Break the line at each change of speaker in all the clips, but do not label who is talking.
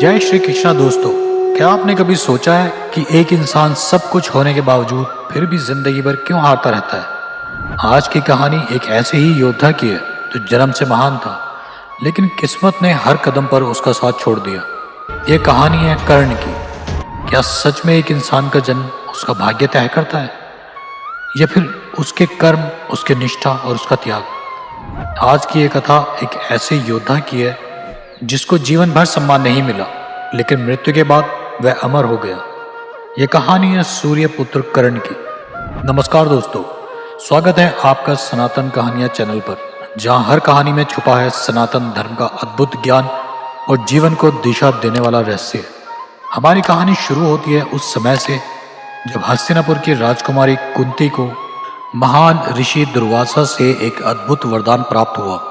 जय श्री कृष्णा दोस्तों। क्या आपने कभी सोचा है कि एक इंसान सब कुछ होने के बावजूद फिर भी जिंदगी भर क्यों हारता रहता है। आज की कहानी एक ऐसे ही योद्धा की है जो जन्म से महान था, लेकिन किस्मत ने हर कदम पर उसका साथ छोड़ दिया। ये कहानी है कर्ण की। क्या सच में एक इंसान का जन्म उसका भाग्य तय करता है, या फिर उसके कर्म, उसकी निष्ठा और उसका त्याग। आज की ये कथा एक ऐसे योद्धा की है जिसको जीवन भर सम्मान नहीं मिला, लेकिन मृत्यु के बाद वह अमर हो गया। यह कहानी है सूर्यपुत्र कर्ण की। नमस्कार दोस्तों, स्वागत है आपका सनातन कहानियां चैनल पर, जहां हर कहानी में छुपा है सनातन धर्म का अद्भुत ज्ञान और जीवन को दिशा देने वाला रहस्य। हमारी कहानी शुरू होती है उस समय से जब हस्तिनापुर की राजकुमारी कुंती को महान ऋषि दुर्वासा से एक अद्भुत वरदान प्राप्त हुआ।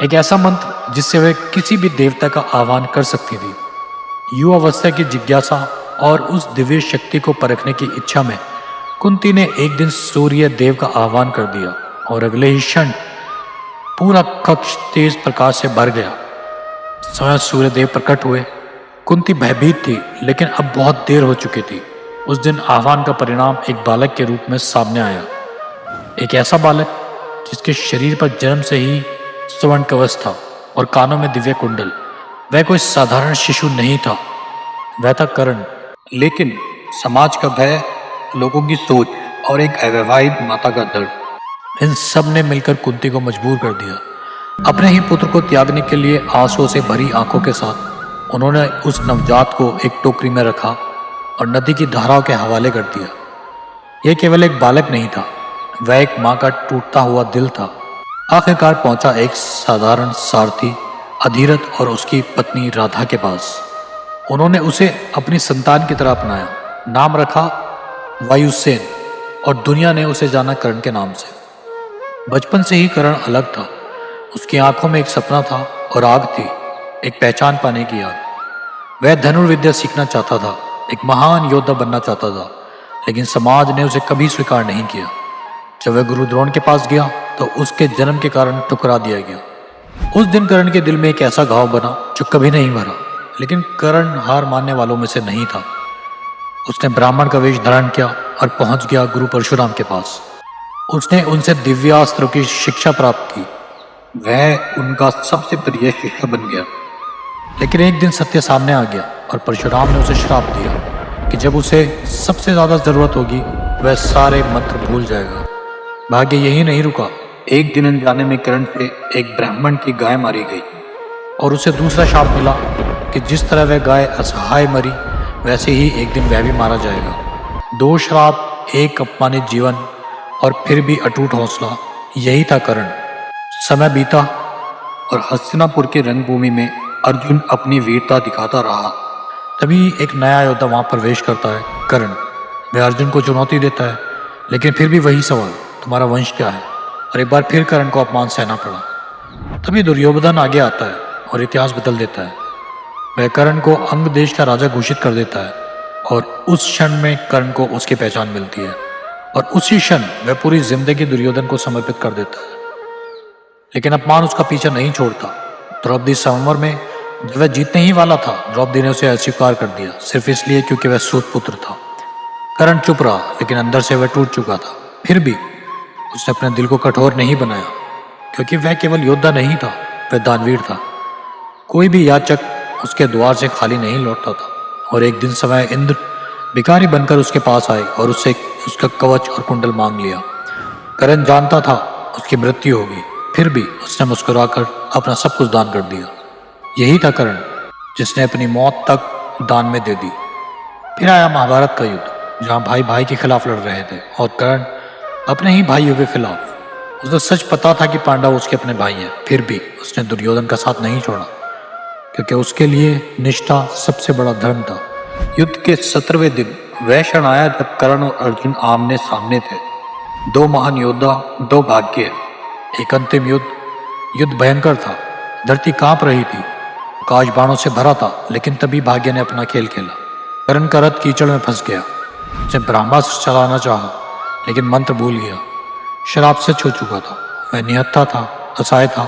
एक ऐसा मंत्र जिससे वह किसी भी देवता का आह्वान कर सकती थी। युवावस्था की जिज्ञासा और उस दिव्य शक्ति को परखने की इच्छा में कुंती ने एक दिन सूर्य देव का आह्वान कर दिया और अगले ही क्षण पूरा कक्ष तेज प्रकाश से भर गया। स्वयं सूर्य देव प्रकट हुए। कुंती भयभीत थी, लेकिन अब बहुत देर हो चुकी थी। उस दिन आह्वान का परिणाम एक बालक के रूप में सामने आया। एक ऐसा बालक जिसके शरीर पर जन्म से ही स्वर्ण कवच था और कानों में दिव्य कुंडल। वह कोई साधारण शिशु नहीं था, वह था कर्ण। लेकिन समाज का भय, लोगों की सोच और एक अविवाहित माता का दर्द, इन सब ने मिलकर कुंती को मजबूर कर दिया। अपने ही पुत्र को त्यागने के लिए आंसुओं से भरी आंखों के साथ उन्होंने उस नवजात को एक टोकरी में रखा और नदी की धाराओं के हवाले कर दिया। यह केवल एक बालक नहीं था, वह एक माँ का टूटता हुआ दिल था। आखिरकार पहुंचा एक साधारण सारथी अधीरथ और उसकी पत्नी राधा के पास। उन्होंने उसे अपनी संतान की तरह अपनाया, नाम रखा वायुसेन, और दुनिया ने उसे जाना कर्ण के नाम से। बचपन से ही कर्ण अलग था। उसकी आंखों में एक सपना था और आग थी, एक पहचान पाने की आग। वह धनुर्विद्या सीखना चाहता था, एक महान योद्धा बनना चाहता था, लेकिन समाज ने उसे कभी स्वीकार नहीं किया। जब वह गुरु द्रोण के पास गया तो उसके जन्म के कारण ठुकरा दिया गया। उस दिन कर्ण के दिल में एक ऐसा घाव बना जो कभी नहीं भरा। लेकिन कर्ण हार मानने वालों में से नहीं था। उसने ब्राह्मण का वेश धारण किया और पहुंच गया गुरु परशुराम के पास। उसने उनसे दिव्यास्त्रों की शिक्षा प्राप्त की। वह उनका सबसे प्रिय शिष्य बन गया। लेकिन एक दिन सत्य सामने आ गया और परशुराम ने उसे श्राप दिया कि जब उसे सबसे ज्यादा जरूरत होगी वह सारे मंत्र भूल जाएगा। भाग्य यही नहीं रुका। एक दिन अनजाने में कर्ण से एक ब्राह्मण की गाय मारी गई और उसे दूसरा शाप मिला कि जिस तरह वह गाय असहाय मरी, वैसे ही एक दिन वह भी मारा जाएगा। दो श्राप, एक अपमानित जीवन और फिर भी अटूट हौसला, यही था कर्ण। समय बीता और हस्तिनापुर की रंगभूमि में अर्जुन अपनी वीरता दिखाता रहा। तभी एक नया योद्धा वहां प्रवेश करता है, कर्ण। वह अर्जुन को चुनौती देता है, लेकिन फिर भी वही सवाल, तुम्हारा वंश क्या है। और एक बार फिर कर्ण को अपमान सहना पड़ा। तभी दुर्योधन आगे आता है और इतिहास बदल देता है। वह कर्ण को अंग देश का राजा घोषित कर देता है और उस क्षण में कर्ण को उसकी पहचान मिलती है और उसी क्षण वह पूरी जिंदगी दुर्योधन को समर्पित कर देता है। लेकिन अपमान उसका पीछा नहीं छोड़ता। द्रौपदी स्वयंवर में जब वह जीतने ही वाला था, द्रौपदी ने उसे अस्वीकार कर दिया, सिर्फ इसलिए क्योंकि वह सूत पुत्र था। कर्ण चुप रहा, लेकिन अंदर से वह टूट चुका था। फिर भी उसने अपने दिल को कठोर नहीं बनाया, क्योंकि वह केवल योद्धा नहीं था, वह दानवीर था। कोई भी याचक उसके द्वार से खाली नहीं लौटता था। और एक दिन समय इंद्र भिखारी बनकर उसके पास आए और उससे उसका कवच और कुंडल मांग लिया। कर्ण जानता था उसकी मृत्यु होगी, फिर भी उसने मुस्कुराकर अपना सब कुछ दान कर दिया। यही था कर्ण, जिसने अपनी मौत तक दान में दे दी। फिर आया महाभारत का युद्ध, जहां भाई भाई के खिलाफ लड़ रहे थे और कर्ण अपने ही भाइयों के खिलाफ। उसे सच पता था कि पांडव उसके अपने भाई हैं, फिर भी उसने दुर्योधन का साथ नहीं छोड़ा, क्योंकि उसके लिए निष्ठा सबसे बड़ा धर्म था। युद्ध के 17वें दिन वह क्षण आया जब कर्ण और अर्जुन आमने सामने थे। दो महान योद्धा, दो भाग्य, एक अंतिम युद्ध भयंकर था। धरती कांप रही थी, आकाश बाणों से भरा था। लेकिन तभी भाग्य ने अपना खेल खेला। कर्ण का रथ कीचड़ में फंस गया। उसने ब्रह्मास्त्र चलाना चाहा, लेकिन मंत्र भूल गया। शराब से छू चुका था। वह निहत्था था, असहाय था,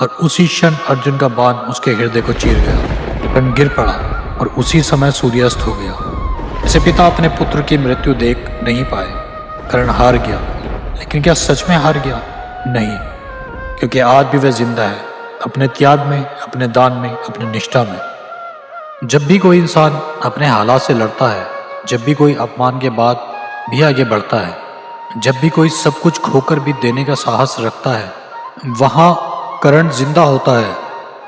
और उसी क्षण अर्जुन का बाण उसके हृदय को चीर गया। कर्ण गिर पड़ा और उसी समय सूर्यास्त हो गया। इसे पिता अपने पुत्र की मृत्यु देख नहीं पाए। कर्ण हार गया, लेकिन क्या सच में हार गया? नहीं, क्योंकि आज भी वह जिंदा है, अपने त्याग में, अपने दान में, अपनी निष्ठा में। जब भी कोई इंसान अपने हालात से लड़ता है, जब भी कोई अपमान के बाद भी आगे बढ़ता है, जब भी कोई सब कुछ खोकर भी देने का साहस रखता है, वहाँ कर्ण जिंदा होता है।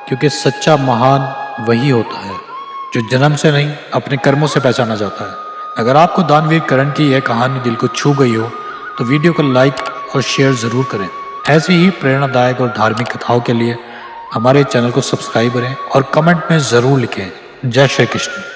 क्योंकि सच्चा महान वही होता है जो जन्म से नहीं, अपने कर्मों से पहचाना जाता है। अगर आपको दानवीर कर्ण की यह कहानी दिल को छू गई हो तो वीडियो को लाइक और शेयर ज़रूर करें। ऐसी ही प्रेरणादायक और धार्मिक कथाओं के लिए हमारे चैनल को सब्सक्राइब करें और कमेंट में ज़रूर लिखें। जय श्री कृष्ण।